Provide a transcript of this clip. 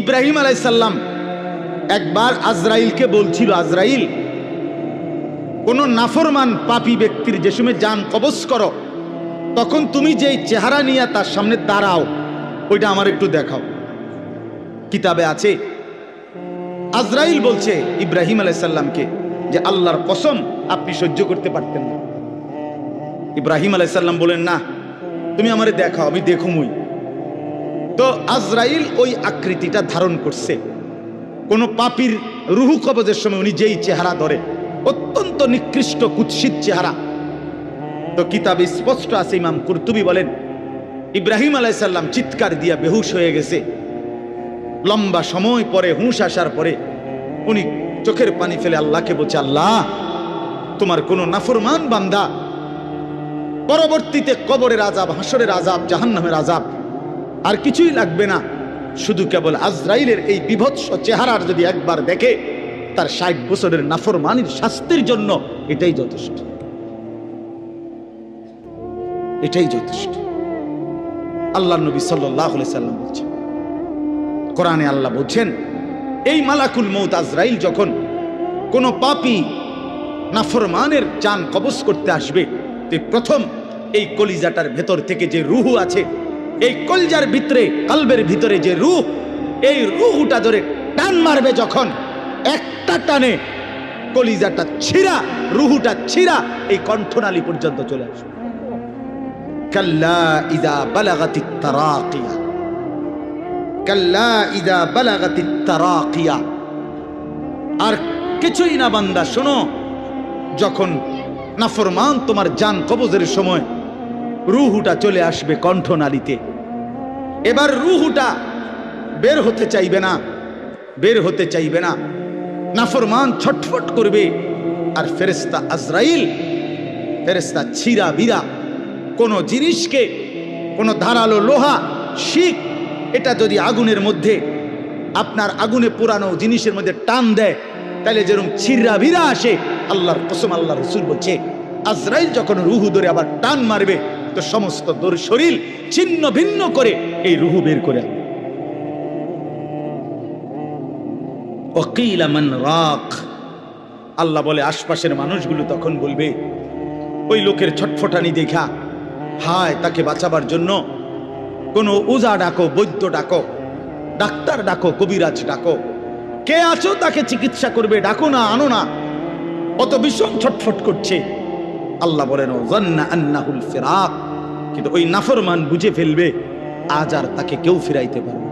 ইব্রাহিম আলাইহিস সালাম একবার আজরাইলকে বলছিল, আজরাইল, কোন নাফরমান পাপী ব্যক্তির যে সময় জান কবজ করো, তখন তুমি যেই চেহারা নিয়ে তার সামনে দাঁড়াও, ওইটা আমার একটু দেখাও। কিতাবে আছে। আজরাইল বলছে ইব্রাহিম আলাইহিস সালামকে যে আল্লাহর কসম, আপনি সহ্য করতে পারতেন না। ইব্রাহিম আলাইহিস সালাম বলেন, না, তুমি আমারে দেখাও, আমি দেখুমই। তো আজরাইল ওই আকৃতিটা ধারণ করছে। কোন পাপীর রুহু কবজের সময় উনি যেই চেহারা ধরে, অত্যন্ত নিকৃষ্ট কুৎসিত চেহারা। তো কিতাবে স্পষ্ট আছে, ইমাম কুরতুবী বলেন ইব্রাহিম আলাইহিস সালাম চিৎকার দিয়া বেহুশ হয়ে গেছে। লম্বা সময় পরে হুঁশ আসার পরে উনি চোখের পানি ফেলে আল্লাহকে বলছে, আল্লাহ, তোমার কোন নাফরমান বান্দা পরবর্তীতে কবরের আযাব, হাসরের আযাব, জাহান্নামের আযাব আর কিছুই লাগবে না, শুধু কেবল আজরাইলের এই বিভৎস চেহারার যদি একবার দেখে, তার 60 বছরের নাফরমানির শাস্তির জন্য এটাই যথেষ্ট, এটাই যথেষ্ট। আল্লাহর নবী সাল্লাল্লাহু আলাইহি সাল্লাম বলছেন, কোরআনে আল্লাহ বলছেন, এই মালাকুল মউত আজরাইল যখন কোন পাপী নাফরমানের জান কবজ করতে আসবে, তো প্রথম এই কলিজাটার ভেতর থেকে যে রূহ আছে, এই কলজার ভিতরে, কলবের ভিতরে যে রূহ, এই রূহটা ধরে টান মারবে যখন, একটা টানে কলিজাটা ছিঁড়া, রূহটা ছিঁড়া এই কণ্ঠনালী পর্যন্ত চলে আসবে। কাল্লা ইযা বালাগাতিত তারাকিয়া, কাল্লা ইযা বালাগাতিত তারাকিয়া। আর কিছুই না বান্দা, শোনো, যখন নাফরমান তোমার জান কবজের সময় রূহটা চলে আসবে কণ্ঠনালীতে, এবার রূহটা বের হতে চাইবে না, বের হতে চাইবে না, নাফরমান ছটফট করবে। আর ফেরেশতা আজরাইল, ফেরেশতা ছিঁড়া বিরা কোন জিনিসকে, কোন ধারালো লোহা, শিক, এটা যদি আগুনের মধ্যে, আপনার আগুনে পোড়ানো জিনিসের মধ্যে টান দেয়, তাহলে যেরকম ছিঁড়া বিরা আসে, আল্লাহর কসম, আল্লাহ রাসূল বলছে, আজরাইল যখন রূহ ধরে আবার টান মারবে, তো সমস্ত দর শরীর ছিন্ন ভিন্ন করে এই রূহ বের করে আনবে। ওয়াকিলা মান রাক, আল্লাহ বলে আশপাশের মানুষগুলো তখন বলবে, ওই লোকের ছটফটানি দেখা, হায়, তাকে বাঁচাবার জন্য কোনো ওঝা ডাকো, বৈদ্য ডাকো, ডাক্তার ডাকো, কবিরাজ ডাকো, কে আছো তাকে চিকিৎসা করবে, ডাকো না, আনো না, অত ভীষণ ছটফট করছে। আল্লাহ বলেন, যান্না আন্নাহুল ফিরাক, কিন্তু ওই নাফরমান বুঝে ফেলবে আজ আর তাকে কেউ ফিরাইতে পারবে।